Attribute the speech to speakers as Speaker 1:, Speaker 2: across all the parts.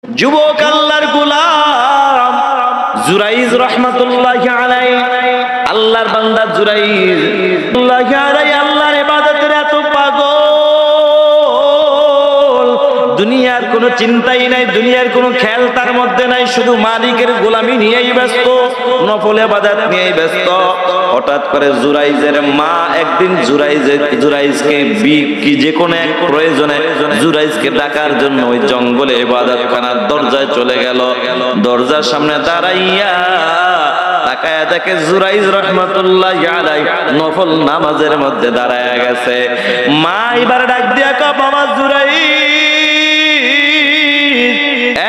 Speaker 1: যুবক আল্লাহর গোলাম জুরাইজ রাহমাতুল্লাহি আলাইহি, আল্লাহর বান্দা জুরাইজ রাহমাতুল্লাহি আলাইহি আল্লাহর ইবাদতের এত পাগল, দুনিয়ার কোনো চিন্তাই নাই, দুনিয়ার কোনো খেয়াল তার মধ্যে নাই, শুধু মালিকের গোলামি নিয়েই ব্যস্ত, নফল ইবাদত নিয়েই ব্যস্ত। হঠাৎ করে জুরাইজের মা একদিন জুরাইজকে কি যে কোনো এক প্রয়োজনে জুরাইজকে ডাকার জন্য ওই জঙ্গলে ইবাদতখানার দরজায় চলে গেল। দরজার সামনে দাঁড়াইয়া তাকায়া দেখে জুরাইজ রাহমাতুল্লাহি আলাইহি নফল নামাজের মধ্যে দাঁড়ায়া গেছে। মা এবার ডাক দিয়া কয়, বাবা জুরাইজ,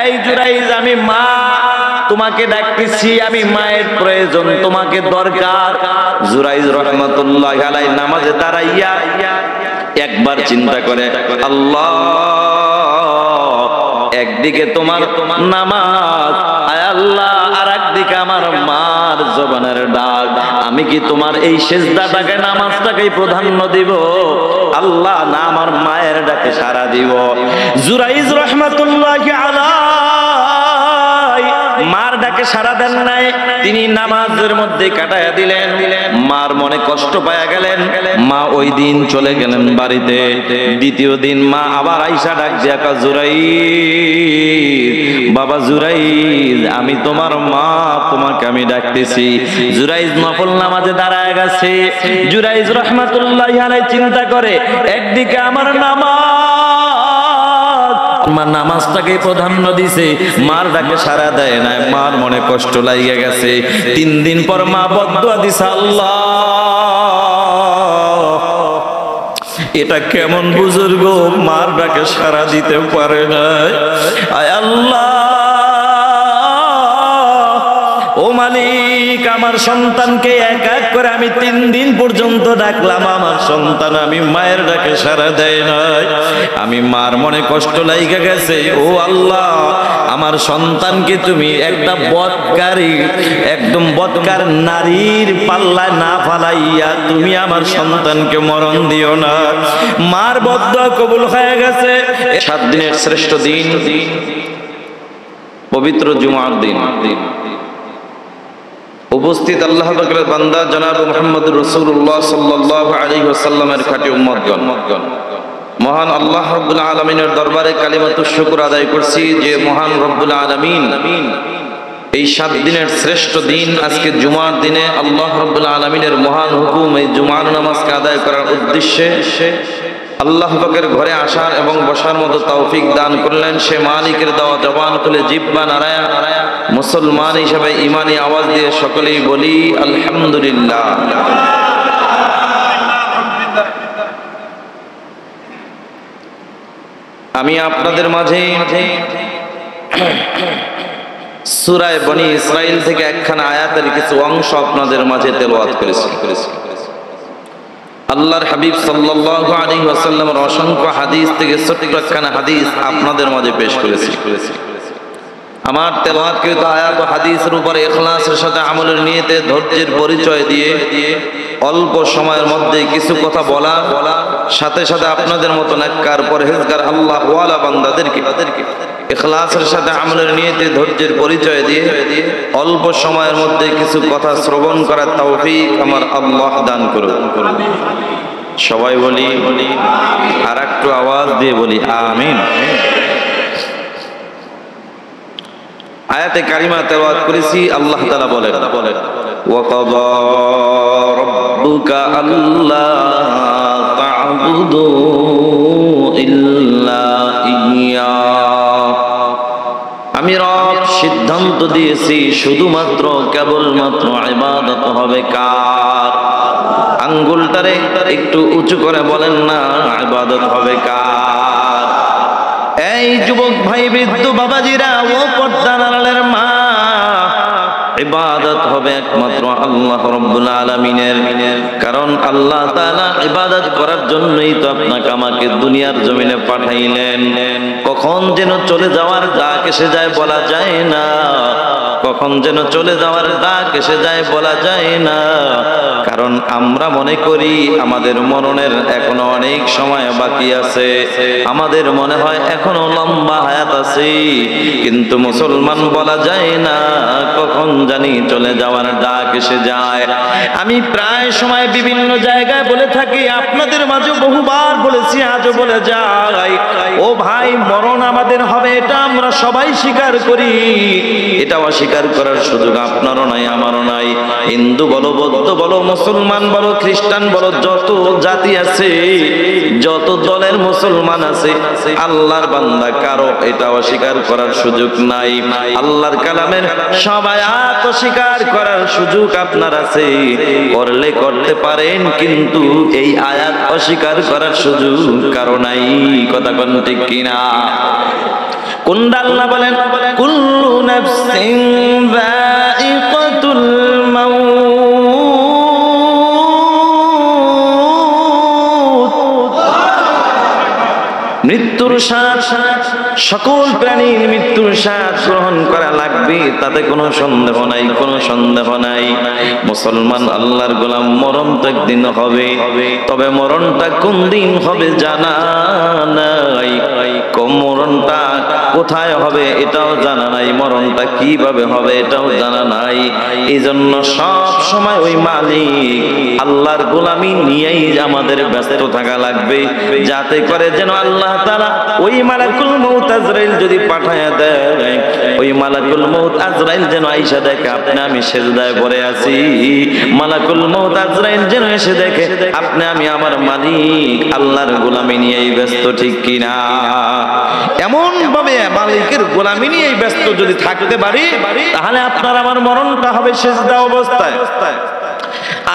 Speaker 1: এই জুরাইজ, আমি মা তোমাকে ডাকতেছি, আমি মায়ের প্রয়োজন, তোমাকে দরকার। জুরাইজ রাহমাতুল্লাহি আলাইহি নামাজে দাঁড়াইয়া একবার চিন্তা করে, আল্লাহ, একদিকে তোমার নামাজ, আয় আল্লাহ, আর একদিকে আমার মার জবানের ডাক, আমি কি তোমার এই সেজদাটাকে নামাজটাকেই প্রাধান্য দিব আল্লাহ, না আমার মায়ের ডাকে সাড়া দিব? জুরাইজ রাহমাতুল্লাহি আলাইহি মার ডাকে সাড়া দেন নাই, তিনি নামাজের মধ্যে কাটায়া দিলেন। মার মনে কষ্ট পায়া গেলেন, মা ওই দিন চলে গেলেন বাড়িতে। দ্বিতীয় দিন মা আবার আইসা ডাক দিয়া কয়, জুরাইজ, বাবা জুরাইজ, আমি তোমার মা, তোমাকে আমি ডাকতেছি। জুরাইজ নফল নামাজে দাঁড়ায় গেছে। জুরাইজ রাহমাতুল্লাহি আলাইহি চিন্তা করে, একদিকে আমার নামাজটাকে প্রাধান্য দিছে, মার ডাকে সাড়া দেয় না, মার মনে কষ্ট লাগিয়ে গেছে। 3 দিন পর মা বদদুয়া দিছে, আল্লাহ, এটা কেমন বুজুর্গ মার ডাকে সাড়া দিতে পারে না, আয় আল্লাহ, ও মালিক, আমার সন্তানকে এক এক করে আমি 3 দিন পর্যন্ত ডাকলাম, আমার সন্তান আমি মায়ের ডাকে সাড়া দেয় নাই, আমি মার মনে কষ্ট লাইগা গেছে। ও আল্লাহ, আমার সন্তানকে তুমি একটা বদকারী, একদম বদকার নারীর পাল্লায় না ফালাইয়া তুমি আমার সন্তানকে মরণ দিও না। মার বদদুয়া কবুল হয়ে গেছে। 7 দিনের শ্রেষ্ঠ দিন পবিত্র জুমার দিন। উপস্থিত আল্লাহ পাকের বান্দা জনাব মুহাম্মদুর রাসূলুল্লাহ সাল্লাল্লাহু আলাইহি ওয়াসাল্লামের খাঁটি উম্মতগণ, মহান আল্লাহ রাব্বুল আলামিনের দরবারে কালিমাতুশ শুকর আদায় করছি যে মহান রব্বুল আলামিন এই 7 দিনের শ্রেষ্ঠ দিন আজকে জুমার দিনে আল্লাহ রাব্বুল আলামিনের মহান হুকুম এই জুমার নামাজকে আদায় করার উদ্দেশ্যে আল্লাহ পাকের ঘরে আসার এবং বসার মতো তৌফিক দান করলেন। সে মালিকের দেওয়া জবান খুলে জিহ্বা নাড়ায়া মুসলমান হিসেবে ঈমানি আওয়াজ দিয়ে সকলেই বলি আলহামদুলিল্লাহ। আমি আপনাদের মাঝে সূরা বনী ইসরাইল থেকে একখানা আয়াতের কিছু অংশ আপনাদের মাঝে তেলাওয়াত করেছি। আল্লাহর হাবিব সাল্লাল্লাহু আলাইহি ওয়াসাল্লামের অসংখ্য হাদিস থেকে ছোট্ট একখানা হাদিস আপনাদের মাঝে পেশ করেছি। আমার তেলাওয়াতকৃত আয়াত ও হাদিসের উপরে ইখলাসের সাথে আমলের নিয়তে ধৈর্যের পরিচয় দিয়ে অল্প সময়ের মধ্যে কিছু কথা বলা, সাথে সাথে আপনাদের মতো নেককার পরহেজগার আল্লাহ ওয়ালা বান্দাদেরকে ইখলাসের সাথে আমলের নিয়তে ধৈর্যের পরিচয় দিয়ে অল্প সময়ের মধ্যে কিছু কথা শ্রবণ করার তৌফিক আমার আল্লাহ দান করুন। সবাই বলি, আর একটু আওয়াজ দিয়ে বলি আমিন। আয়াতে কারিমা তেলাওয়াত করেছি। আল্লাহ তাআলা বলেন, ওয়াকাযা রাব্বুকা আল্লা তা'বুদু ইল্লা ইয়্যা, আমি রব সিদ্ধান্ত দিয়েছি শুধুমাত্র কেবলমাত্র ইবাদত হবে কার? আঙ্গুলটারে একটু উঁচু করে বলেন না, ইবাদত হবে কার? এই যুবক ভাই, বৃদ্ধ বাবাজিরা, ও পর্দার আড়ালের মা, ইবাদত হবে একমাত্র আল্লাহ রাব্বুল আলামিনের। কারণ আল্লাহ তাআলা ইবাদত করার জন্যই তো আপনাকে আমাকে দুনিয়ার জমিনে পাঠাইলেন। কখন যেন চলে যাওয়ার ডাক এসে যায় বলা যায় না। কখন যেন চলে যাওয়ার ডাক এসে যায় বলা যায় না। কারণ আমরা মনে করি আমাদের মরণের এখনো অনেক সময় বাকি আছে, আমাদের মনে হয় এখনো লম্বা হায়াত আছে, কিন্তু মুসলমান বলা যায় না কখন জানি চলে যাওয়ার ডাক এসে যায়। আমি প্রায় সময় বিভিন্ন জায়গায় বলে থাকি, আপনাদের মাঝে বহুবার বলেছি, আজও বলে যাই, ও ভাই মরণ আমাদের হবে, এটা আমরা সবাই স্বীকার করি, এটা অস্বীকার করার সুযোগ আপনারও নাই আমারও নাই। হিন্দু বলো, বৌদ্ধ বলো, মুসলমান বলো, খ্রিস্টান বলো, যত জাতি আছে, যত দলের মুসলমান আছে, আল্লাহর বান্দা কারো এটা অস্বীকার করার সুযোগ নাই। আল্লাহর কালামের সব আয়াত অস্বীকার করার সুযোগ আপনার আছে, করলে করতে পারেন, কিন্তু এই আয়াত অস্বীকার করার সুযোগ কারো নাই। কথা কোন ঠিক কিনা? কোনটা আল্লাহ বলেন, কুল্লু নাফসিন যায়িকাতুল মাউত, মৃত্যুর স্বাদ, সকল প্রাণীর মৃত্যুর স্বাদ গ্রহণ করা লাগবে, তাতে কোনো সন্দেহ নাই, কোনো সন্দেহ নাই। মুসলমান আল্লাহর গোলাম, মরণ তো একদিন হবে, তবে মরণটা কোন দিন হবে জানা নাই, মরণটা কোথায় হবে এটাও জানা নাই, মরণটা কিভাবে হবে এটাও জানা নাই। এই জন্য সব সময় ওই মালিক আল্লাহর গোলামি নিয়েই আমাদের ব্যস্ত থাকা লাগবে, যাতে করে যেন আল্লাহ তাআলা ওই মালাকুল মউত আজরাইল যদি পাঠায়া দেয়, ওই মালাকুল মউত আজরাইল যেন আইসা দেখে আপনি আমি সিজদায় পড়ে আছি, মালাকুল মউত আজরাইল যেন এসে দেখে আপনি আমি আমার মালিক আল্লাহর গোলামি নিয়েই ব্যস্ত, ঠিক কিনা? এমন ভাবে মালিকের গোলামি নিয়েই ব্যস্ত যদি থাকতে পারি, তাহলে আপনার আমার মরণটা হবে সিজদা অবস্থায়।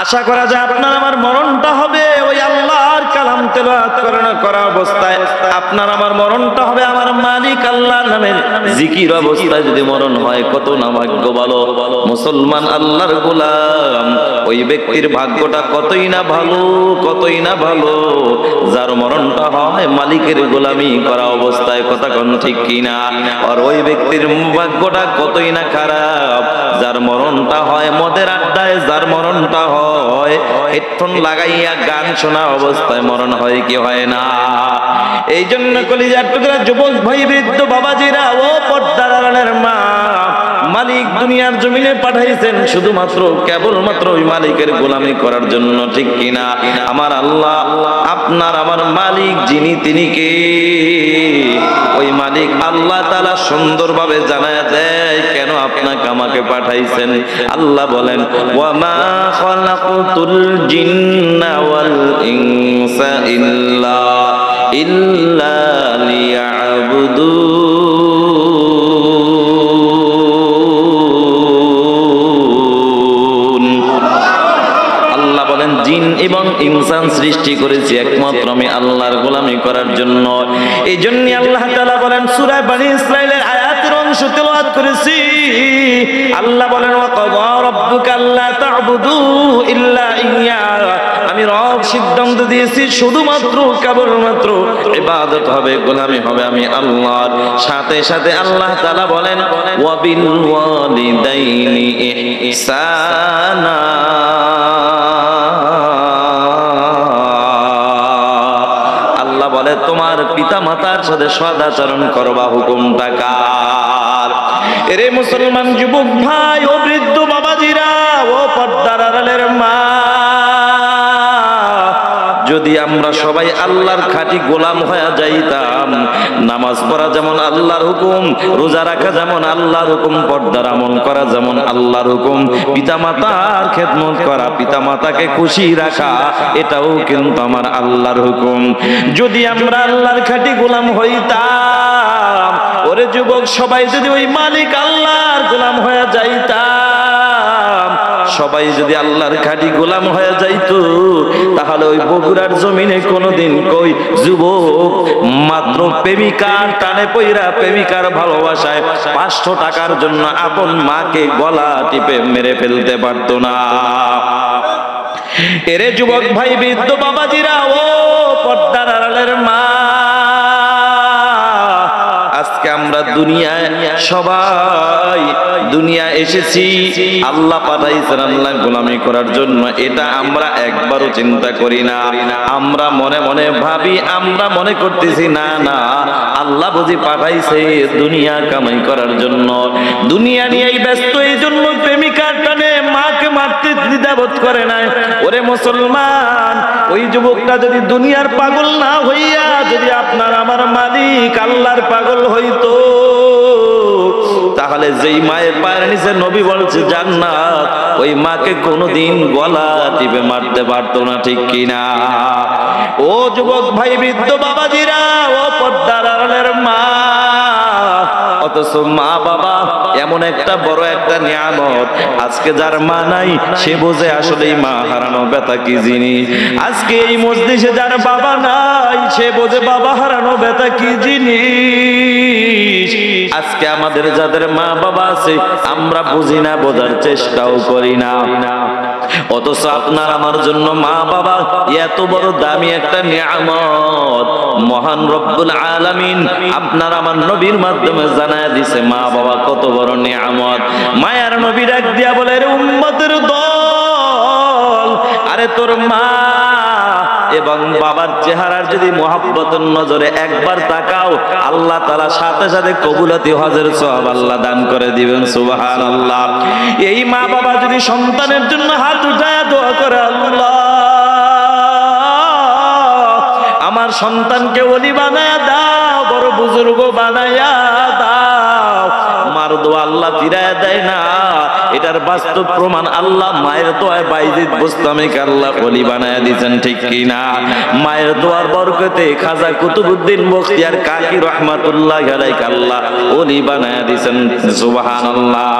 Speaker 1: আশা করা যায় আপনার আমার মরণটা হবে ওই আল্লাহর কালাম তেলাওয়াত করা অবস্থায়, আপনার আমার মরণটা হবে আমার মালিক আল্লাহর নামের জিকির অবস্থায় যদি মরণ হয়। কত না ভাগ্য ভালো মুসলমান আল্লাহর গোলাম, ওই ব্যক্তির ভাগ্যটা কতই না ভালো, কতই না ভালো, যার মরণটা হয় মালিকের গোলামি করা অবস্থায়। কথা কোন ঠিক কিনা? আর ওই ব্যক্তির ভাগ্যটা কতই না খারাপ, যার মরণটা হয় মদের আড্ডায়, যার মরণটা হয় হেডফোন লাগাইয়া গান শোনা অবস্থায় মরণ হয় কি হয় না? এই জন্য কলিজার টুকরা যুবক ভাই, বৃদ্ধ বাবাজিরা, ও পর্দার আড়ালের মা, মালিক দুনিয়ার জমিনে পাঠাইছেন শুধুমাত্র কেবলমাত্র ওই মালিকের গোলামি করার জন্য, ঠিক কিনা? আমার আল্লাহ আপনার আমার মালিক যিনি, তিনি কে? ওই মালিক আল্লাহ তাআলা সুন্দরভাবে জানায়া দেয় কেন আপনাকে আমাকে পাঠাইছেন। আল্লাহ বলেন, ওয়া মা খালাকুতুল জিন্না ওয়াল ইনসা ইল্লা লিয়াবুদুন। আল্লাহ বলেন, জিন এবং ইনসান সৃষ্টি করেছি একমাত্র আমি আল্লাহর গোলামি করার জন্য। এই জন্য আল্লাহ তাআলা বলেন, সূরা বনী ইসরাঈলের আয়াতের অংশ তেলাওয়াত করেছি। আল্লাহ বলেন, ওয়া ক্বাদা রাব্বুকা আল্লা তা'বুদু ইল্লা ইয়্যা, আমি রব সিদ্ধান্ত দিয়েছি শুধুমাত্র কেবলমাত্র ইবাদত হবে, গোলামি হবে আমি আল্লাহর। সাথে সাথে আল্লাহ তাআলা বলেন, ওয়া বিল ওয়ালিদাইনি ইহসানা, আল্লাহ বলে তোমার পিতা মাতার সাথে সদাচরণ করবা, হুকুমটা কার? এরে মুসলমান যুবক ভাই, ও বৃদ্ধ বাবাজিরা, ও পর্দার আড়ালের মা, যদি আমরা সবাই আল্লাহর খাঁটি গোলাম হয়ে যাইতাম, নামাজ পড়া যেমন আল্লাহর হুকুম, রোজা রাখা যেমন আল্লাহর হুকুম, পর্দার আমল করা যেমন আল্লাহর হুকুম, পিতামাতার খেদমত করা, পিতামাতাকে খুশি রাখা, এটাও কিন্তু আমার আল্লাহর হুকুম। যদি আমরা আল্লাহর খাঁটি গোলাম হইতাম, ওরে যুবক, সবাই যদি ওই মালিক আল্লাহর গোলাম হয়ে যাইতাম, সবাই যদি আল্লাহর খাঁটি গোলাম হয়ে যাইতো, তাহলে ওই বগুড়ার জমিনে কোনোদিন কই যুবক মাত্র প্রেমিকার টানে পইরা, প্রেমিকার ভালোবাসায় 500 টাকার জন্য আপন মাকে গলা টিপে মেরে ফেলতে পারতো না। এরে যুবক ভাই, বৃদ্ধ বাবাজিরা, ও পর্দার আড়ালের মা, আজকে আমরা দুনিয়ায় সবাই দুনিয়া এসেছি আল্লাহ পাঠাইছেন আল্লাহ গোলামি করার জন্য, এটা আমরা একবারও চিন্তা করি না। আমরা মনে মনে ভাবি, আমরা মনে করতেছি না না আল্লাহ বুঝি পাঠাইছে দুনিয়া কামাই করার জন্য, দুনিয়া নিয়েই ব্যস্ত, এই জন্য প্রেমিকার টানে মাকে মারতে দ্বিধাবোধ করে না। ওরে মুসলমান, ওই যুবকটা যদি দুনিয়ার পাগল না হইয়া যদি আপনার আমার মালিক আল্লাহর পাগল হইতো, তাহলে যেই মায়ের পায়ের নিচে নবী বলছে জান্নাত, ওই মাকে কোনোদিন গলা টিপে মারতে পারতো না, ঠিক কিনা? ও যুবক ভাই, বৃদ্ধ বাবাজিরা, ও পর্দার আড়ালের মা, অথচ মা বাবা এমন একটা বড় একটা নিয়ামত, আজকে যার মা নাই সে বোঝে আসলে মা হারানো ব্যথা কি জিনিস। আজকে এই মজলিসে যার বাবা নাই সে বোঝে বাবা হারানো ব্যথা কি জিনিস। আজকে আমাদের যাদের মা বাবা আছে আমরা বুঝি না, বোঝার চেষ্টাও করি না, অথচ আপনার আমার জন্য মা বাবা এত বড় দামি একটা নিয়ামত মহান রব্বুল আলামিন আপনার আমার নবীর মাধ্যমে জানায় দিছে মা বাবা কত বড় নিয়ামত। মায়ার নবী ডাক দিয়া বলে, রে উম্মতের দল, আরে তোর মা এবং বাবার চেহারার যদি মোহাব্বতের নজরে একবার তাকাও, আল্লাহ তাআলা সাথে সাথে কবুলাতি হজের সওয়াব আল্লাহ দান করে দিবেন, সুবহানাল্লাহ। এই মা বাবা যদি সন্তানের জন্য হাত উঠায় দোয়া করে, আল্লাহ আমার সন্তানকে ওলি বানায়া দাও, বড় বুজুর্গ বানায়া দাও, মার দোয়া আল্লাহ ফিরায়া দেয় না, এটার বাস্তব প্রমাণ আল্লাহ মায়ের দোয়ায় বাইজিদ বুস্তামিকে আল্লাহ ওলি বানায়া দিয়েছেন, ঠিক কিনা? মায়ের দোয়ার বরকতে খাজা কুতুবউদ্দিন বখতিয়ার কাকি রহমাতুল্লাহি আলাইহি আল্লাহ ওলি বানায়া দিয়েছেন, সুবহানাল্লাহ।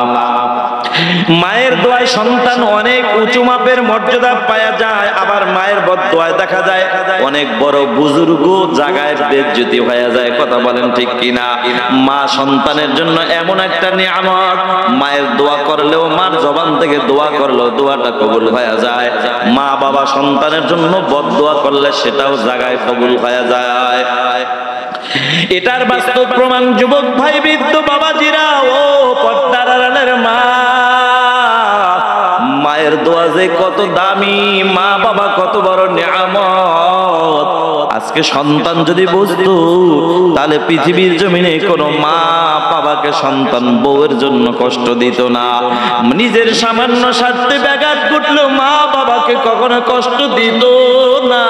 Speaker 1: মায়ের দোয়ায় সন্তান অনেক উঁচু মাপের মর্যাদা পাওয়া যায়, আবার মায়ের বদদোয়ায় দেখা যায় অনেক বড় বুজুর্গ জায়গায় বেজ্জতি হয়ে যায়, কথা বলেন ঠিক কিনা? মা সন্তানের জন্য এমন একটা নিয়ামত, মায়ের দোয়া করলেও, মার জবান থেকে দোয়া করলেও দোয়াটা কবুল হয়ে যায়, মা বাবা সন্তানের জন্য বদদোয়া করলে সেটাও জায়গায় কবুল হয়ে যায়। এটার বাস্তব প্রমাণ যুবক ভাই, বৃদ্ধ বাবাজিরা, ও পর্দার আড়ালের মা, মায়ের দোয়া যে কত দামি, মা বাবা কত বড় নিয়ামত। আজকে সন্তান যদি বুঝতো তাহলে পৃথিবীর জমিনে কোনো মা বাবাকে সন্তান বউয়ের জন্য কষ্ট দিত না, নিজের সামান্য স্বার্থে ব্যাঘাত ঘটলো মা বাবাকে কখনো কষ্ট দিত না।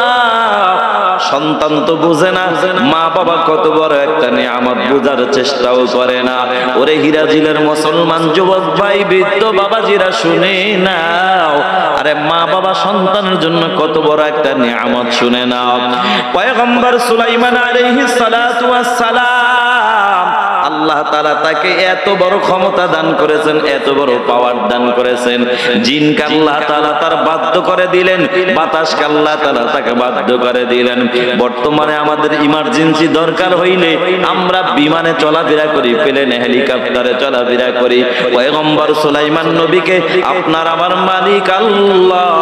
Speaker 1: সন্তান তো বুঝে না মা বাবা কত বড় একটা নিয়ামত, বোঝার চেষ্টাও করে না। ওরে হিরাজিলের মুসলমান যুবক ভাই, বৃদ্ধ বাবাজিরা শুনে নাও, আরে মা বাবা সন্তানের জন্য কত বড় একটা নিয়ামত শুনে নাও। পয়গম্বর সুলাইমান আলাইহিস সালাতু ওয়াস সালাম, আল্লাহ তাআলা তাকে এত বড় ক্ষমতা দান করেছেন, এত বড় পাওয়ার দান করেছেন। জিনকে আল্লাহ তাআলা তার বাধ্য করে দিলেন, বাতাসকে আল্লাহ তাআলা তাকে বাধ্য করে দিলেন। বর্তমানে আমাদের ইমার্জেন্সি দরকার হইলে আমরা বিমানে চলাফেরা করি, প্লেনে হেলিকপ্টারে চলাফেরা করি। পয়গম্বর সুলাইমান নবীকে আপনার আমার মালিক আল্লাহ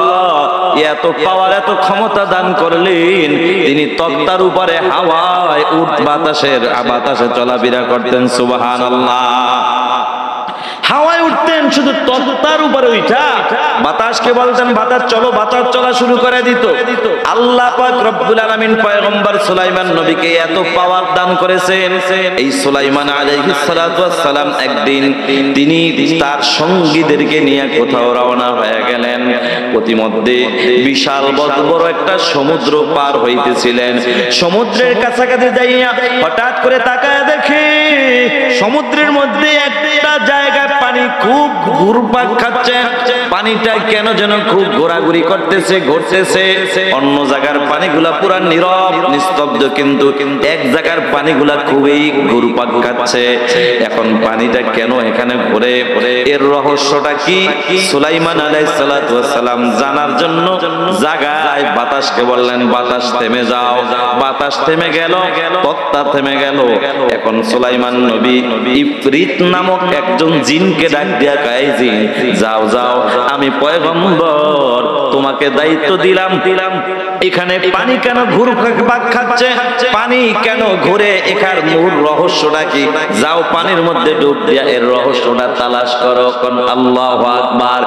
Speaker 1: এত পাওয়ার, এত ক্ষমতা দান করলেন, তিনি তক্তার উপরে হাওয়ায় উট বাতাসে চলাফেরা করতেন, সুবহানাল্লাহ। হাওয়ায় উঠতেন, শুধু তক্তার উপরে উঠা বাতাসকে বলতেন বাতাস চলো, বাতাস চলা শুরু করে দিত। আল্লাহ পাক রব্বুল আলামিন পয়গম্বর সুলাইমান নবীকে এত পাওয়ার দান করেছেন। এই সুলাইমান আলাইহিস সালাতু ওয়াস সালাম একদিন তিনি তার সঙ্গীদেরকে নিয়ে কোথাও রওনা হয়ে গেলেন। প্রতিমধ্যে বিশাল বড় একটা সমুদ্র পার হইতেছিলেন। সমুদ্রের কাছাকাছি যাইয়া হঠাৎ করে তাকায় দেখে সমুদ্রের মধ্যে একটা জায়গায় পানি খুব ঘুরপাক খাচ্ছে, পানিটা কেন যেন খুব ঘোরাঘুরি করতেছে, ঘুরতেছে। অন্য জায়গার পানিগুলা পুরা নীরব নিস্তব্ধ, কিন্তু এক জায়গার পানিগুলা খুবই ঘুরপাক খাচ্ছে। এখন পানিটা কেন এখানে ঘুরে, এর রহস্যটা কি? সুলাইমান আলাইহিস সালাতু ওয়াস সালাম জানার জন্য জায়গায় বাতাসকে বললেন বাতাস থেমে যাও। বাতাস থেমে গেল, তক্তা থেমে গেল। এখন সুলাইমান নবী ইফরিত নামক একজন জিনকে জিনকে ডাক দিয়া কয়, জিন যাও যাও, আমি পয়গম্বর তোমাকে দায়িত্ব দিলাম, এখানে পানি কেন ঘুরপাক খাচ্ছে, পানি কেন ঘুরে, এখার মূল রহস্যটা কি, যাও পানির মধ্যে ডুব দিয়া এর রহস্যটা তালাশ করো। কোন আল্লাহু আকবার।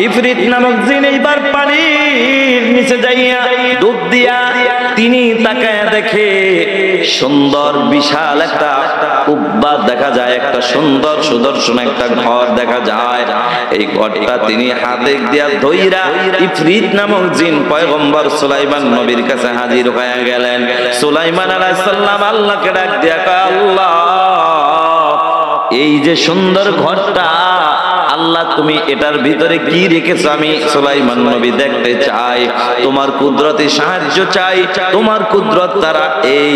Speaker 1: ইফরিত নামক জিন এইবার পানির নিচে যাইয়া ডুব দিয়া তিনি তাকায় দেখে সুন্দর বিশাল একটা কুব্বা দেখা যায়, একটা সুন্দর সুদর্শন একটা ঘর দেখা যায়। এই ঘরটা তিনি হাতে দিয়া ধইরা ইফরিত নামক জিন পয়গম্বর সুলাইমান নবীর কাছে হাজির হয়ে গেলেন। সুলাইমান আলাইহিস সালাম আল্লাহকে ডাক দিয়া কয়, আল্লাহ এই যে সুন্দর ঘরটা, আল্লাহ তুমি এটার ভিতরে কি রেখেছো আমি সুলাইমান নবী দেখতে চাই, তোমার কুদরতি সাহায্য চাই, তোমার কুদরত দ্বারা এই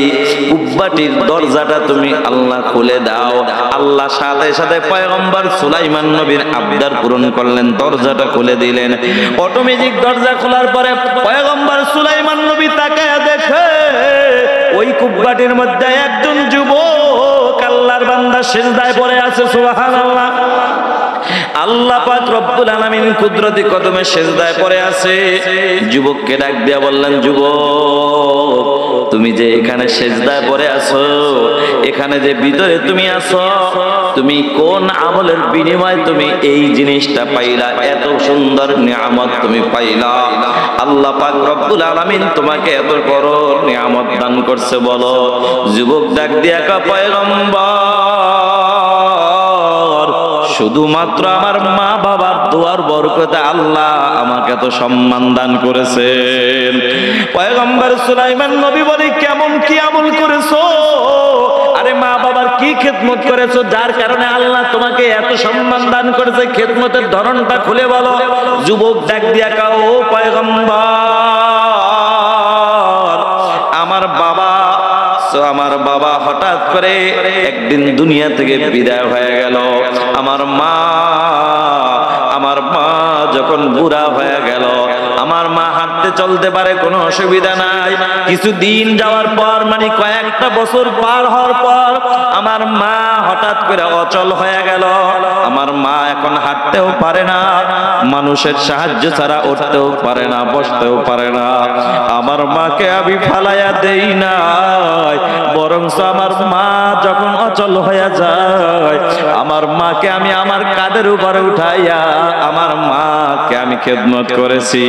Speaker 1: কুব্বাটির দরজাটা তুমি আল্লাহ খুলে দাও। আল্লাহ সাথে সাথে পয়গম্বর সুলাইমান নবীর আবদার পূরণ করলেন, দরজাটা খুলে দিলেন। অটোমেটিক দরজা খোলার পরে পয়গম্বর সুলাইমান নবী তাকায়া দেখে ওই কুব্বাটির মধ্যে একজন যুবক আল্লাহর বান্দা সিজদায় পড়ে আছে। সুবহানাল্লাহ। আল্লাহ পাক রব্বুল আলামিন কুদরতি কদমে সিজদায় পড়ে আছে। যুবককে ডাক দিয়া বললেন, যুবক তুমি যে এখানে সিজদায় পড়ে আছো, এখানে যে ভিতরে তুমি আছো, তুমি কোন আমলের বিনিময়ে তুমি এই জিনিসটা পাইলা, এত সুন্দর নিয়ামত তুমি পাইলা? আল্লাহ পাক রব্বুল আলামিন তোমাকে এত বড় নিয়ামত দান করছে বলো। যুবক ডাক দিয়া কয়, পয়গম্বর শুধুমাত্র আমার মা বাবার দোয়ার বরকতে আল্লাহ আমাকে তো সম্মান দান করেছেন। পয়গম্বর সুলাইমান নবী বলে, কেমন কি আমল করেছো? আরে মা বাবার কি খেদমত করেছো যার কারণে আল্লাহ তোমাকে এত সম্মান দান করেছে? খেদমতের ধরনটা খুলে বলো। যুবক ডাক দিয়া কয়, ও পয়গম্বর আমার বাবা হঠাৎ করে একদিন দুনিয়া থেকে বিদায় হয়ে গেল। আমার মা যখন বুড়া হয়ে গেল, আমার মা হাঁটতে চলতে পারে, কোনো অসুবিধা নাই। কিছুদিন যাওয়ার পর, মানে কয়েকটা বছর পার হওয়ার পর আমার মা হঠাৎ করে অচল হয়ে গেল। আমার মা এখন হাঁটতেও পারে না, মানুষের সাহায্য ছাড়া উঠতেও পারে না, বসতেও পারে না। আমার মাকে আমি ফালাইয়া দেই না, বরং আমার মা যখন অচল হয়ে যায়, আমার মাকে আমি আমার কাঁধের উপরে উঠাইয়া আমার মাকে আমি খেদমত করেছি।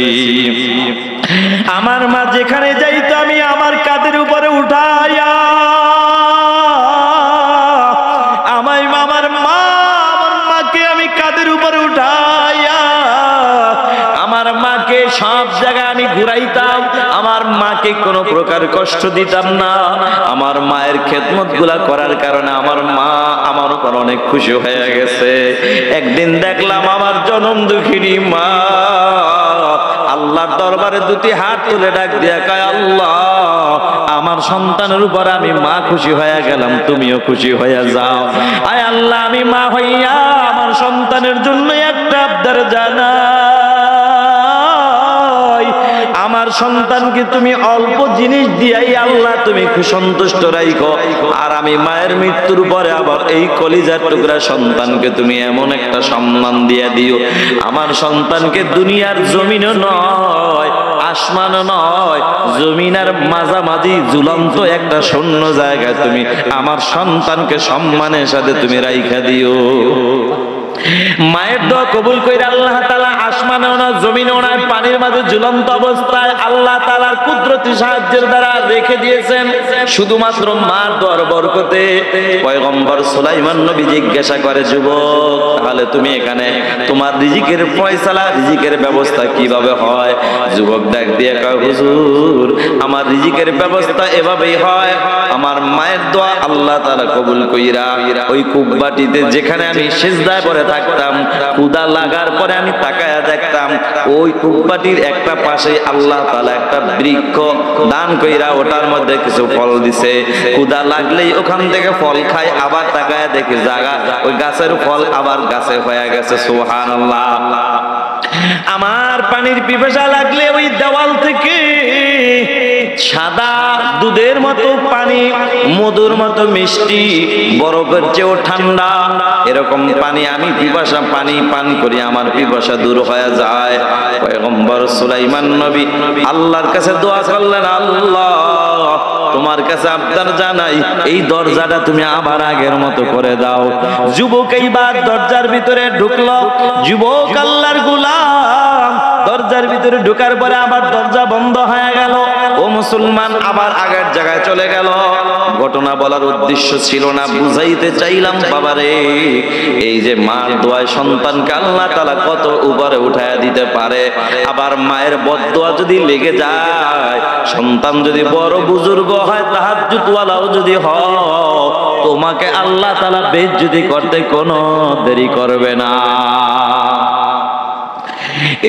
Speaker 1: আমার মা যেখানে যাইতো আমি আমার কাঁধের উপরে উঠাইয়া আমার মাকে আমি কাঁধের উপরে উঠাইয়া আমার মাকে সব জায়গায় আমি ঘুরাইতাম। আমার মাকে কোনো প্রকার কষ্ট দিতাম না। আমার মায়ের খেদমত গুলা করার কারণে আমার মা আমার উপর অনেক খুশি হয়ে গেছে। একদিন দেখলাম আমার জনম দুঃখিনী মা আল্লাহর দরবারে দুটি হাত তুলে ডাক দিয়া কয়, আল্লাহ আমার সন্তানের উপর আমি মা খুশি হয়ে গেলাম, তুমিও খুশি হয়ে যাও। আয় আল্লাহ, আমি মা হইয়া আমার সন্তানের জন্য একটা আবদার জানাই, আমার সন্তানকে তুমি অল্প জিনিস দিয়াই আল্লাহ তুমি সন্তুষ্ট রাখো। আর আমি মায়ের মৃত্যুর পরে আবার এই কলিজার টুকরা সন্তানকে তুমি এমন একটা সম্মান দিয়ে দিও, আমার সন্তানকে দুনিয়ার জমিনও নয়, আসমানও নয়, জমিনের মাঝামাঝি ঝুলন্ত একটা শূন্য জায়গায় তুমি আমার সন্তানকে সম্মানের সাথে তুমি রাইখা দিও। মায়ের দোয়া কবুল কইরা আল্লাহ তাআলা আসমানেও না, জমিনেও না, পানির মাঝে ঝুলন্ত অবস্থায় আল্লাহ তাআলার কুদরতি সাহায্যের দ্বারা রেখে দিয়েছেন শুধুমাত্র মার দোয়ার বরকতে। পয়গম্বর সুলাইমান নবী জিজ্ঞাসা করে, যুবক তাহলে তুমি এখানে তোমার রিজিকের ফয়সালা, রিজিকের ব্যবস্থা কিভাবে হয়? যুবক ডাক দিয়ে কয়, হুজুর আমার রিজিকের ব্যবস্থা এভাবেই হয়, আমার মায়ের দোয়া আল্লাহ তাআলা কবুল কইরা ওই কুব্বাটিতে যেখানে আমি সিজদায় পড়ে থাকতাম, ক্ষুধা লাগার পরে আমি তাকায়া দেখতাম ওই কুব্বাটির একটা পাশে আল্লাহ তাআলা একটা বৃক্ষ দান কইরা ওটার মধ্যে কিছু ফল দিছে। ক্ষুধা লাগলেই ওখান থেকে ফল খাই, আবার তাকায়া দেখি জায়গা ওই গাছের ফল আবার গাছে হয়ে গেছে। সুবহানাল্লাহ। আমার পানির পিপাসা লাগলে ওই দেওয়াল থেকে সাদা দুধের মতো পানি, মধুর মতো মিষ্টি, বরফের চেয়েও ঠান্ডা, এরকম পানি আমি পিপাসা পানি পান করি আমার পিপাসা দূর হয়ে যায়। পয়গম্বর সুলাইমান নবী আল্লাহর কাছে দোয়া করলেন, আল্লাহ তোমার কাছে আবদার জানাই এই দরজাটা তুমি আবার আগের মতো করে দাও। যুবক এইবার দরজার ভিতরে ঢুকলো। যুবক আল্লাহর গোলাম দরজার ভিতরে ঢোকার পরে আবার দরজা বন্ধ হয়ে গেল। ও মুসলমান, আবার আগের জায়গায় চলে গেল। ঘটনা বলার উদ্দেশ্য ছিল না, বুঝাইতে চাইলাম বাবারে, এই যে মার দোয়ায় সন্তানকে আল্লাহ তাআলা কত উপরে উঠায়া দিতে পারে। আবার মায়ের বদদোয়া যদি লেগে যায়, সন্তান যদি বড় বুজুর্গ হয়, তাহাজ্জুদওয়ালাও যদি হয়, তোমাকে আল্লাহ তাআলা বেইজ্জতি করতে কোনো দেরি করবে না।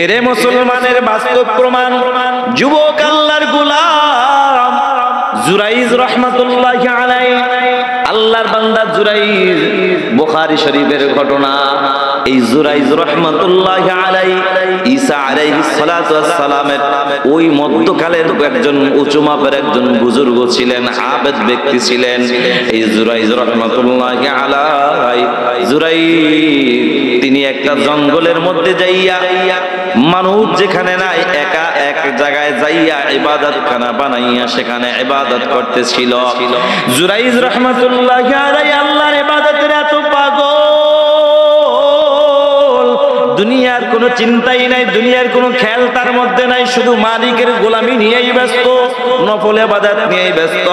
Speaker 1: এরে মুসলমানের বাস্তব প্রমাণ। যুবক আল্লাহর গোলাম জুরাইজ রাহমাতুল্লাহি আলাইহি, আল্লাহর বান্দা জুরাইজ, বুখারী শরীফের ঘটনা। এই জুরাইজ রাহমাতুল্লাহি আলাইহি ঈসা আলাইহিস সালাতু ওয়াস সালামের ওই মধ্যকালের একজন উঁচু মাপের একজন বুজুর্গ ছিলেন, আবেদ ব্যক্তি ছিলেন। এই জুরাইজ রাহমাতুল্লাহি আলাইহি, জুরাইজ তিনি একটা জঙ্গলের মধ্যে যাইয়া, মানুষ যেখানে নাই, একা এক জায়গায় যাইয়া ইবাদতখানা বানাইয়া সেখানে ইবাদত করতেছিল। জুরাইজ রাহমাতুল্লাহি আলাইহি আল্লাহর ইবাদতের এত পাগল, দুনিয়ার কোনো চিন্তাই নাই, দুনিয়ার কোনো খেয়াল তার মধ্যে নাই, শুধু মালিকের গোলামি নিয়েই ব্যস্ত, নফল ইবাদত নিয়েই ব্যস্ত।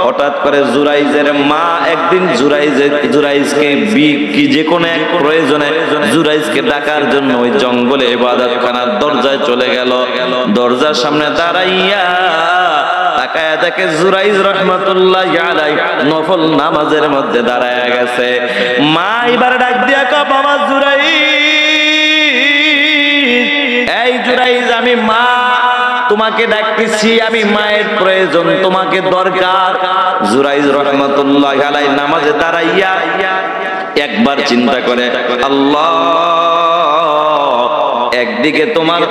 Speaker 1: হঠাৎ করে জুরাইজের মা একদিন জুরাইজকে কি যে কোনো এক প্রয়োজনে জুরাইজকে ডাকার জন্য ওই জঙ্গলে ইবাদতখানার দরজায় চলে গেল। দরজার সামনে দাঁড়াইয়া তাকায়া দেখে জুরাইজ রাহমাতুল্লাহি আলাইহি নফল নামাজের মধ্যে দাঁড়ায়া গেছে। মা এবার ডাক দিয়া কয়, বাবা জুরাইজ, এই জুরাইজ, আমি মা তোমাকে ডাকতেছি, আমি মায়ের প্রয়োজন, তোমাকে দরকার। জুরাইজ রাহমাতুল্লাহি আলাইহি নামাজে দাঁড়াইয়া একবার চিন্তা করে, আল্লাহ, একদিকে তোমার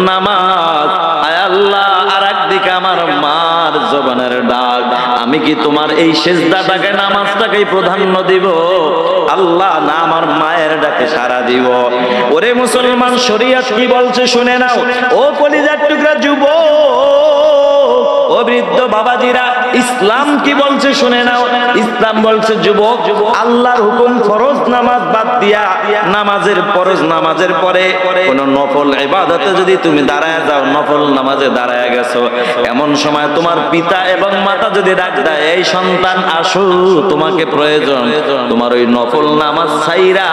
Speaker 1: নামাজ, আয় আল্লাহ, আর একদিকে আমার মার জবানের ডাক, আমি কি তোমার এই সিজদাটাকে নামাজটাকেই প্রাধান্য দিব আল্লাহ, না আমার মায়ের ডাকে সাড়া দিব? ওরে মুসলমান, শরীয়ত কি বলছে শুনে নাও। ও কলিজার টুকরা যুবক, ও বৃদ্ধ বাবাজিরা, ইসলাম কি বলছে শুনে নাও। ইসলাম বলছে, যুবক, আল্লাহর হুকুম ফরজ নামাজ বাদ দিয়া নামাজের ফরজ নামাজের পরে কোন নফল ইবাদতে যদি তুমি দাঁড়ায় যাও, নফল নামাজে দাঁড়ায় গেছো, এমন সময় তোমার পিতা এবং মাতা যদি ডাক দেয়, এই সন্তান আসো, তোমাকে প্রয়োজন, তোমার ওই নফল নামাজ ছাইরা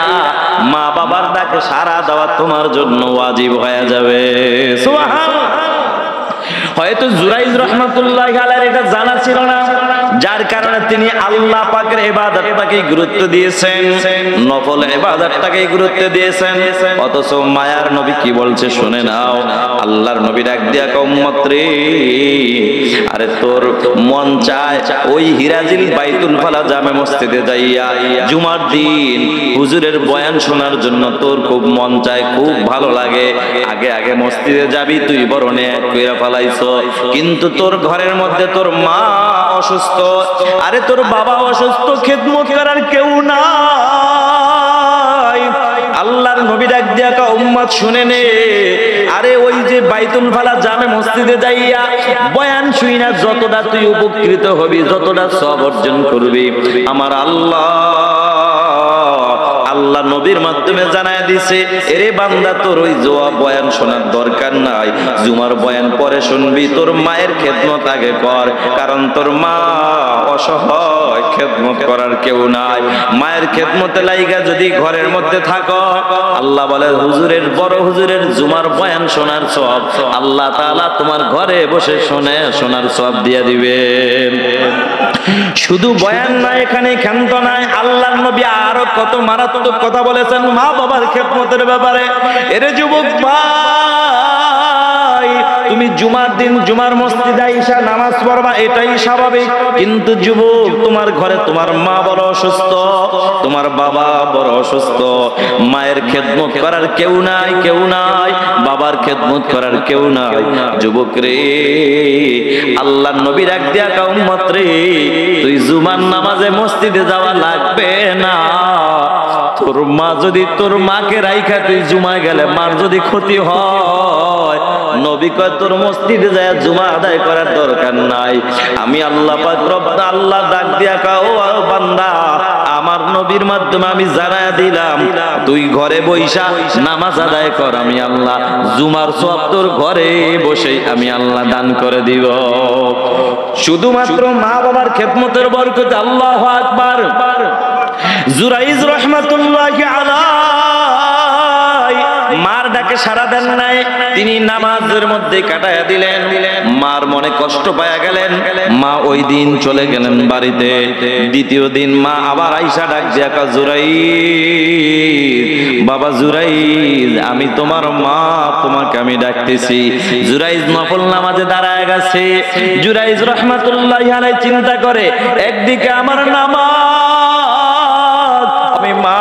Speaker 1: মা বাবার ডাকে সাড়া দেওয়া তোমার জন্য ওয়াজিব হয়ে যাবে। সুবহানাল্লাহ। হয়তো জুরাইজ রাহমাতুল্লাহি আলাইহি এটা জানা ছিল না, যার কারণে তিনি আল্লাহ পাকের ইবাদতটাকে গুরুত্ব দিয়েছেন, নফল ইবাদতটাকে গুরুত্ব দিয়েছেন। অথচ মায়ার নবী কি বলছে শুনে নাও। আল্লাহর নবী ডাক দিয়া কয়, উম্মত রে, আরে তোর মন চায় ওই হিরাজিল বাইতুল ফালা জামে মসজিদে যাইয়া জুমার দিন হুজুরের বয়ান শোনার জন্য তোর খুব মন চায়, খুব ভালো লাগে, আগে আগে মসজিদে যাবি, তুই বরণে কইরা ফালাইছ, কিন্তু তোর ঘরের মধ্যে তোর মা অসুস্থ, আরে তোর বাবা অসুস্থ, খেদমত করার কেউ নাই। আল্লাহর নবী ডাক দিয়া কয়, উম্মত শুনে নে, আরে ওই যে বাইতুল ফালা জামে মসজিদে যাইয়া বয়ান শুইনা যতটা তুই উপকৃত হবি, যতটা সওয়াব অর্জন করবি, আমার আল্লাহ নবীর মাধ্যমে জানায় দিছে, এরে বান্দা, তোর ওই জোয়া বয়ান শোনার দরকার নাই, জুমার বয়ান পরে শুনবি, তোর মায়ের খেদমত আগে কর, কারণ তোর মা অসহায়, খেদমত করার কেউ নাই। মায়ের খেদমতে লাইগা যদি ঘরের মধ্যে থাকো, আল্লাহ বলে হুজুরের, বড় হুজুরের জুমার বয়ান শোনার সওয়াব আল্লাহ তাআলা তোমার ঘরে বসে শোনার সওয়াব দিয়ে দিবেন। শুধু বয়ান না, এখানে ক্ষান্ত নাই, আল্লাহর নবী আরো কত মারাত্মক কথা বলেছেন মা বাবার খেদমতের ব্যাপারে। এরে যুবক ভাই, তুমি জুমার দিন জুমার মসজিদে আইসা নামাজ পড়বা, এটাই স্বাভাবিক, কিন্তু যুবক, তোমার ঘরে তোমার মা বড় অসুস্থ, তোমার বাবা বড় অসুস্থ, মায়ের খেদমত করার কেউ নাই, কেউ নাই, বাবার খেদমত করার কেউ নাই। যুবক রে, আল্লাহর নবী ডাক দিয়া কয়, উম্মত রে, তুই জুমার নামাজে মসজিদে যাওয়া লাগবে না, তোর মা যদি তোর মাকে রাইখা তুই জুমায় গেলে মার যদি ক্ষতি হয়, নবী কয় তোর মসজিদে যায় জুমা আদায় করার দরকার নাই। আমি আল্লাহ পাক রব্বুল আল্লাহ ডাক দিয়া কও ও বান্দা, আমার নবীর মাধ্যমে আমি জানায়া দিলাম তুই ঘরে বইসা নামাজ আদায় কর, আমি আল্লাহ জুমার সওয়াব তোর ঘরে বসেই আমি আল্লাহ দান করে দিব। শুধুমাত্র মা বাবার খেদমতের বরকতে। আল্লাহু আকবার। জুরাইজ রাহমাতুল্লাহি আলাইহি মার ডাকে সাড়া দেন নাই, তিনি নামাজের মধ্যে কাটায়া দিলেন। মার মনে কষ্ট পায়া গেলেন, মা ওই দিন চলে গেলেন বাড়িতে। দ্বিতীয় দিন মা আবার আইসা ডাক দিয়া কয় জুরাইজ, বাবা জুরাইজ, আমি তোমার মা, তোমাকে আমি ডাকতেছি। জুরাইজ নফল নামাজে দাঁড়ায় গেছে। জুরাইজ রাহমাতুল্লাহি আলাইহি চিন্তা করে, একদিকে আমার নামাজ, আমি মা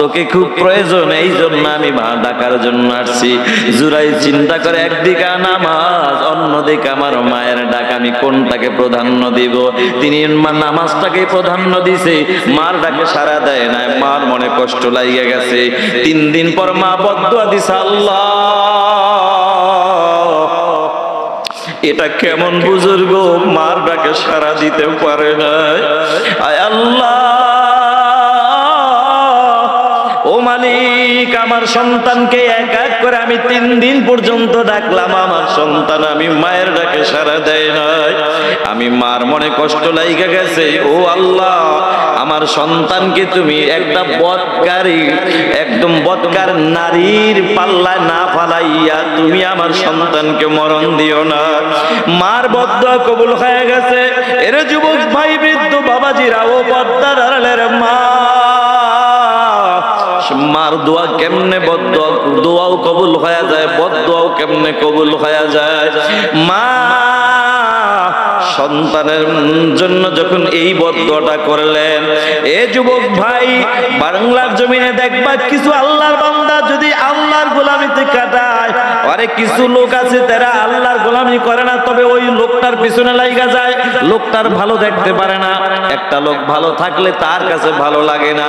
Speaker 1: তোকে খুব প্রয়োজন, এই জন্য আমি মা ডাকার জন্য আসছি। জুরাইজ চিন্তা করে, একদিকে নামাজ, অন্যদিকে আমার মায়ের ডাক, আমি কোনটাকে প্রাধান্য দিব? তিনি নামাজটাকে প্রাধান্য দিছে, মার ডাকে সাড়া দেয় না। মার মনে কষ্ট লাগিয়ে গেছে। 3 দিন পর মা বদদুয়া দিছে, আল্লাহ এটা কেমন বুজুর্গ মার ডাকে সাড়া দিতে পারে না। আয় আল্লাহ, ও মালিক, আমার সন্তানকে এক এক করে আমি 3 দিন পর্যন্ত ডাকলাম, আমার সন্তান আমি মায়ের ডাকে সাড়া দেয় নাই। আমি মার মনে কষ্ট লাইগা গেছে। ও আল্লাহ, আমার সন্তানকে তুমি একটা বদকারী, একদম বদকার নারীর পাল্লায় না ফালাইয়া তুমি আমার সন্তানকে মরণ দিও না। মার বদদুয়া কবুল হয়ে গেছে। এর যুবক ভাই, বৃদ্ধ বাবাজিরা, ও পর্দার আড়ালের মা, মার দোয়া কেমনে বদদুয়া, দোয়াও কবুল হয়ে যায়, বদদুয়াও কেমনে কবুল হয়ে যায়। মা সন্তানের জন্য যখন এই বদদুয়াটা করলেন, এ যুবক ভাই, বাংলার জমিনে দেখবা কিছু আল্লাহর বান্দা যদি আল্লাহর গোলামিতে কাটায়, আরে কিছু লোক আছে তারা আল্লাহর গোলামি করে না, তবে ওই লোকটার পিছনে লাইগা যায়। লোকটার ভালো দেখতে পারে না। একটা লোক ভালো থাকলে তার কাছে ভালো লাগে না।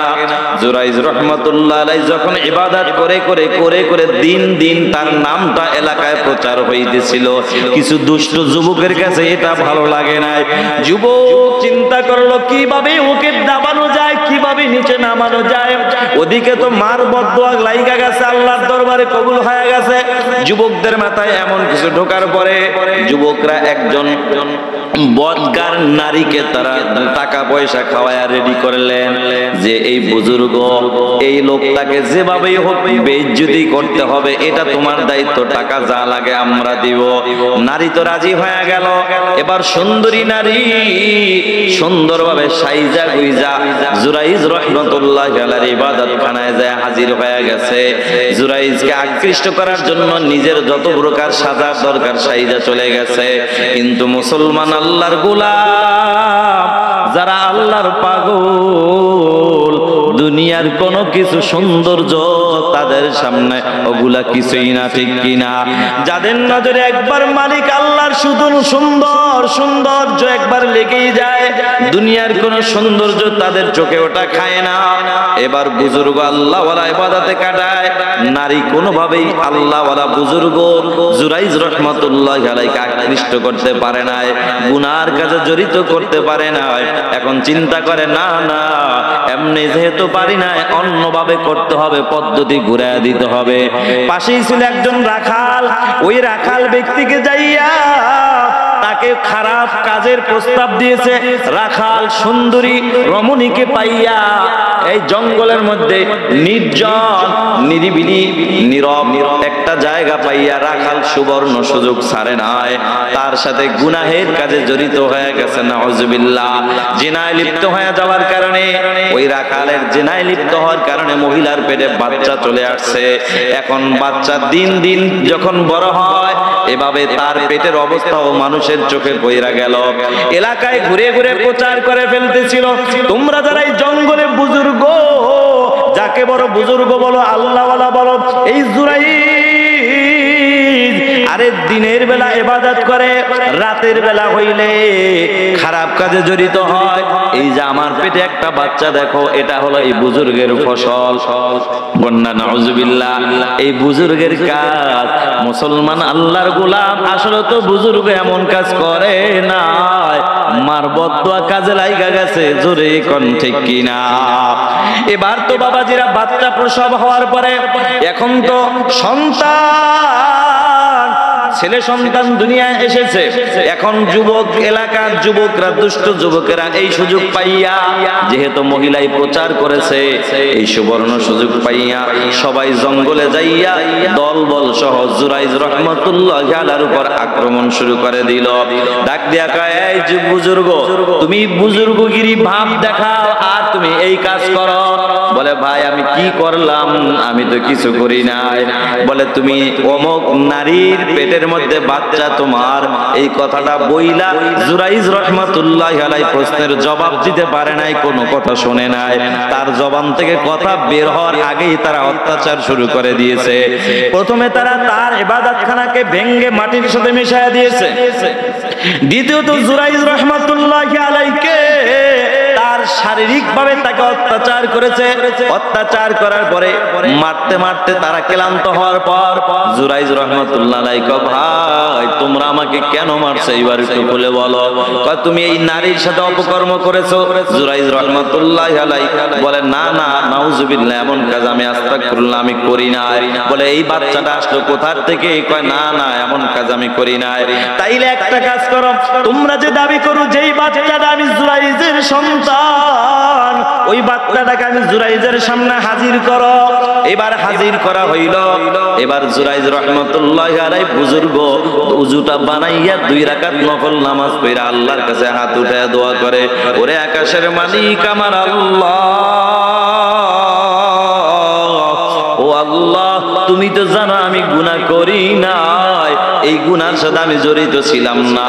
Speaker 1: জুরাইজ রাহমাতুল্লাহ আলাইহি যখন ইবাদত করে করে করে করে দিন দিন তার নামটা এলাকায় প্রচার হইতেছিল, কিছু দুষ্ট যুবকের কাছে এটা ভালো লাগে না। যুবক চিন্তা করলো কিভাবে ওকে দাবানো যায়, কিভাবে নিচে নামানো যায়। ওদিকে তো মার বদদুয়া লাইগা গেছে, আল্লাহর দরবারে কবুল হয়ে গেছে। যুবকদের মাথায় এমন কিছু ঢোকার পরে যুবকরা একজন বদকার নারীকে তারা টাকা পয়সা খাওয়ায়া রেডি করলেন যে এই বুজুর্গ, এই লোকটাকে যেভাবেই হোক বেইজ্জতি করতে হবে, এটা তোমার দায়িত্ব, টাকা যা লাগে আমরা দিব। নারী তো রাজি হয়ে গেল। এবার সুন্দরী নারী সুন্দরভাবে সাইজা গুইজা জুরাইজ রাহমাতুল্লাহি আলাইহি ইবাদতখানায় যায় হাজির হয়ে গেছে। জুরাইজকে আকৃষ্ট করার জন্য নিজের যত প্রকার সাজার দরকার সাইজা চলে গেছে। কিন্তু মুসলমান আল্লাহর গোলাম, যারা আল্লাহর পাগল, দুনিয়ার কোনো কিছু সৌন্দর্য তাদের সামনে ওগুলা কিছুই না, ঠিক কিনা? যাদের নজরে একবার মালিক আল্লাহর শুধু সুন্দর সৌন্দর্য একবার লেগেই যায়, দুনিয়ার কোনো সৌন্দর্য তাদের চোখে ওটা খায় না। এবার বুজুর্গ আল্লাহওয়ালা ইবাদতে কাটায়, নারী কোনোভাবেই আল্লাহওয়ালা বুজুর্গ জুরাইজ রাহমাতুল্লাহি আলাইহি আকৃষ্ট করতে পারে না, গুনার কাজে জড়িত করতে পারে না। এখন চিন্তা করে, না না, এমনি যেহেতু পারি না, অন্যভাবে করতে হবে, পদ্ধতি ঘুরাইয়া দিতে হবে। পাশেই ছিল একজন রাখাল। ওই রাখাল ব্যক্তিকে যাইয়া তাকে খারাপ কাজের প্রস্তাব দিয়েছে। রাখাল সুন্দরী রমণীকে পাইয়া এই জঙ্গলের মধ্যে নির্জন নিরিবিলি নীরব একটা জায়গা পাইয়া রাখাল সুবর্ণ সুযোগ ছাড়ে নাই, তার সাথে গুনাহের কাজে জড়িত হয়ে গেছে। নাউজুবিল্লাহ। জিনায় লিপ্ত হয়ে যাওয়ার কারণে, ওই রাখালের জিনায় লিপ্ত হওয়ার কারণে মহিলার পেটে বাচ্চা চলে আসছে। এখন বাচ্চা দিন দিন যখন বড় হয়, এভাবে তার পেটের অবস্থাও মানুষের চোখে পইরা গেল। এলাকায় ঘুরে ঘুরে প্রচার করে ফেলতেছিল, তোমরা যারা এই জঙ্গলে বুজুর্গ, যাকে বড় বুজুর্গ বলো, আল্লাহওয়ালা বলো, এই জুরাইজ আরে দিনের বেলা ইবাদত করে, রাতের বেলা হইলে খারাপ কাজে জড়িত হয়। এই যে আমার পেটে একটা বাচ্চা দেখো, এটা হলো এই বুজুর্গের ফসল। বন্যা নাউজুবিল্লাহ, এই বুজুর্গের কাজ। মুসলমান আল্লাহর গোলাম, আসলে তো বুজুর্গ এমন কাজ করে না, মার বদদুয়া কাজে লাগা গেছে, জোরে কোন ঠিক কিনা? এবার তো বাবাজিরা বাচ্চা প্রসব হওয়ার পরে এখন তো সন্তান, ছেলে সন্তান দুনিয়ায় এসেছে। এখন যুবক, এলাকার যুবকরা, দুষ্ট যুবকেরা এই সুযোগ পাইয়া, যেহেতু মহিলাই প্রচার করেছে, এই সুবর্ণ সুযোগ পাইয়া সবাই জঙ্গলে যাইয়া দলবল সহ জুরাইজ রহমতুল্লাহ আলাইহির উপর আক্রমণ শুরু করে দিল। ডাক দিয়া কয়, এই বুজুর্গ, তুমি বুজুর্গগিরি ভাব দেখাও আর তুমি এই কাজ করো। বলে, ভাই আমি কি করলাম? আমি তো কিছু করি নাই। বলে, তুমি অমুক নারীর পেটের মধ্যে বাচ্চা তোমার, এই কথাটা বইলা জুরাইজ রহমাতুল্লাহ আলাইহি প্রশ্নের জবাব দিতে পারে নাই, কোনো কথা শুনে নাই। তার জবান থেকে কথা বের হওয়ার আগেই তারা অত্যাচার শুরু করে দিয়েছে। প্রথমে তারা তার ইবাদতখানাকে ভেঙে মাটির সাথে মিশিয়ে দিয়েছে। দ্বিতীয়ত জুরাইজ রহমাতুল্লাহ আলাইহিকে তার শারীরিক ভাবে তাকে অত্যাচার করেছে। অত্যাচার করার পরে মারতে মারতে তারা ক্লান্ত হওয়ার পর জুরাইজ রহমাতুল্লাহ আলাইহি কয়, ভাই তোমরা আমাকে কেন মারছো এবার একটু খুলে বলো। কয়, তুমি এই নারীর সাথে অপকর্ম করেছো। জুরাইজ রহমাতুল্লাহ আলাইহি বলে, না না, নাউজুবিল্লাহ, এমন কাজ আমি আস্তাগফিরুল্লাহ আমি করি না। বলে, এই বাচ্চাটা আসলো কোথার থেকে? কয়, না না, এমন কাজ আমি করি না। তাইলে একটা কাজ করো, তোমরা যে দাবি করো যেই বাচ্চাটা আমি জুরাইজের সন্তান, ওই বাচ্চাটাকে আমি জুরাইজের সামনে হাজির করো। এবার হাজির করা হইল। এবার জুরাইজ রহমাতুল্লাহ আলাইহি বুজুর্গ উযুটা বানাইয়া 2 রাকাত নফল নামাজ পড়ে আল্লাহর কাছে হাত উঠায় দোয়া করে, ওরে আকাশের মালিক আমার আল্লাহ, ও আল্লাহ, তুমি তো জানো আমি গুনাহ করি নাই, এই গুনার সাথে আমি জড়িত ছিলাম না।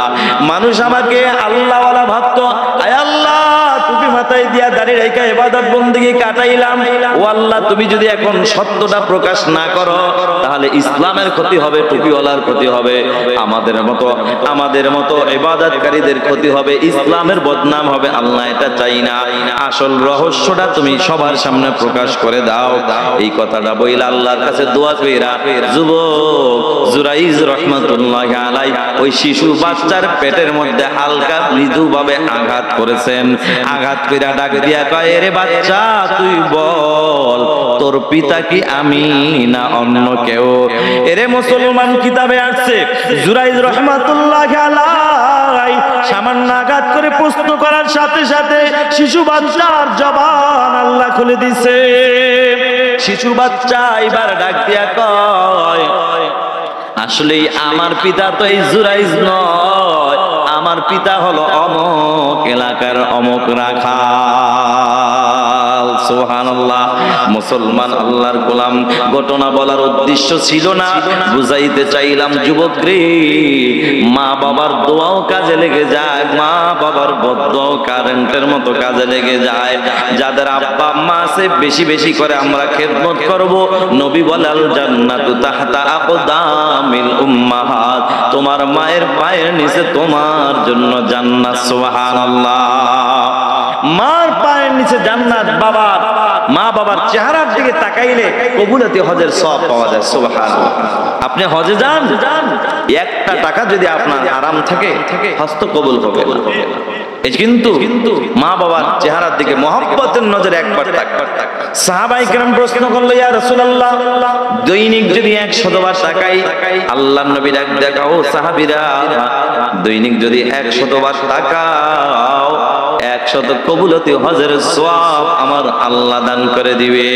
Speaker 1: মানুষ আমাকে আল্লাহওয়ালা ভাবতো, আয় আল্লাহ টুপি মাথায় দিয়া দাঁড়িয়ে রেখে ইবাদত বন্দেগি কাটাইলাম। ও আল্লাহ, তুমি যদি এখন সত্যটা প্রকাশ না করো তাহলে ইসলামের ক্ষতি হবে, টুপিওয়ালার ক্ষতি হবে, আমাদের মতো ইবাদতকারীদের ক্ষতি হবে, ইসলামের বদনাম হবে। আল্লাহ এটা চাই না। আসল রহস্যটা তুমি সবার সামনে প্রকাশ করে দাও। এই কথাটা বইলা আল্লাহর কাছে দোয়া কইরা যুবক জুরাইজ রহমাতুল্লাহ আলাইহি ওই শিশু বাচ্চার পেটের মধ্যে হালকা মৃদুভাবে আঘাত করেছেন। আঘাত কইরা ডাক দিয়া কয়, রে বাচ্চা তুই বল, তোর পিতা কি আমি না অন্য কেউ? এরে মুসলমান, কিতাবে আসছে জুরাইজ রহমাতুল্লাহ আলাইহি সামান্য আঘাত করে প্রশ্ন করার সাথে সাথে শিশু বাচ্চার জবান আল্লাহ খুলে দিছে। শিশু বাচ্চা এবার ডাক দিয়া কয়, আসলে আমার পিতা তো এই জুরাইজ নয়, আমার পিতা হলো অমুক এলাকার অমুক রাখাল। সুবহানাল্লাহ। মুসলমান আল্লাহর গোলাম, ঘটনা বলার উদ্দেশ্য ছিল না, বুঝাইতে চাইলাম যুবক রে, মা বাবার দোয়াও কাজে লেগে যায়, মা বাবার বদদোয়াও কারেন্টের মতো কাজে লেগে যায়। যাদের আব্বা আম্মা আছে বেশি বেশি করে আমরা খেদমত করব। নবী বলে, আল জান্নাতু তাহতা আকদামিল উম্মাহাত, তোমার মায়ের পায়ের নিচে তোমার জন্য জান্নাত। সুবহানাল্লাহ। মার পায়ের নিচে জান্নাত। মা বাবার চেহারার দিকে তাকাইলে কবুলতি হজের সওয়াব পাওয়া যায়। সুবহানাল্লাহ। আপনি হজে যান, একটা টাকা যদি আপনার হারাম থাকে হজ তো কবুল হবে না। কিন্তু মা বাবার চেহারার দিকে মহব্বতের নজরে একবার তাকান। সাহাবায়ে কেরাম প্রশ্ন করলো, ইয়া রাসূলুল্লাহ, দৈনিক যদি 100 বার তাকাই, আল্লাহর নবী ডাক দেখাও সাহাবীরা, দৈনিক যদি 100 বার তাকাও 100 কবুলতি হজের সওয়াব আমার আল্লাহ দান করে দিবে।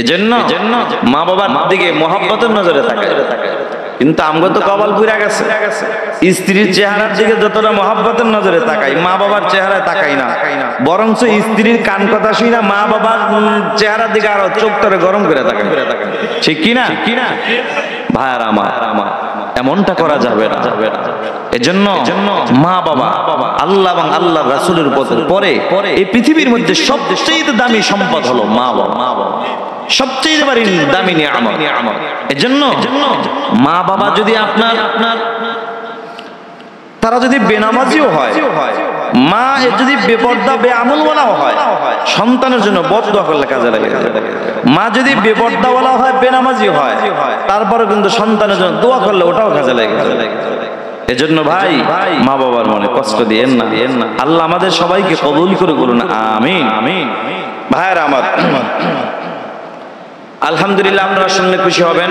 Speaker 1: এজন্য মা বাবার দিকে মহব্বতের নজরে তাকায়। কিন্তু আমগো তো কপাল পুরা গেছে, স্ত্রীর চেহারার দিকে যতটা মহব্বতের নজরে তাকাই, মা বাবার চেহারায় তাকাই না, বরঞ্চ স্ত্রীর কান কথা শুই না, মা বাবার চেহারার দিকে আরো চোখটারে গরম করে তাকাই। ঠিক কিনা? ভাইয়ার আমার, এমনটা করা যাবে না। এজন্য মা বাবা, আল্লাহ এবং আল্লাহর রাসূলের পরে এই পৃথিবীর মধ্যে সবচেয়ে দামি সম্পদ হলো মা বাবা, সবচেয়ে দামি নিয়ামত। এজন্য মা বাবা যদি আপনার তারা যদি বেনামাজিও হয়, মা যদি বেপর্দা বেআমলওয়ালাও হয়, সন্তানের জন্য বদদোয়া করলে কাজে লাগে। মা যদি বেপর্দাওয়ালা হয়, বেনামাজি হয়, তারপরে কিন্তু সন্তানের জন্য দোয়া করলে ওটাও কাজে লাগে। এজন্য ভাই, মা বাবার মনে কষ্ট দিয়েন না। আল্লাহ আমাদের সবাইকে কবুল করে বলুন আমিন। ভাইয়েরা আমার, আলহামদুলিল্লাহ, আপনারা শুনলে খুশি হবেন।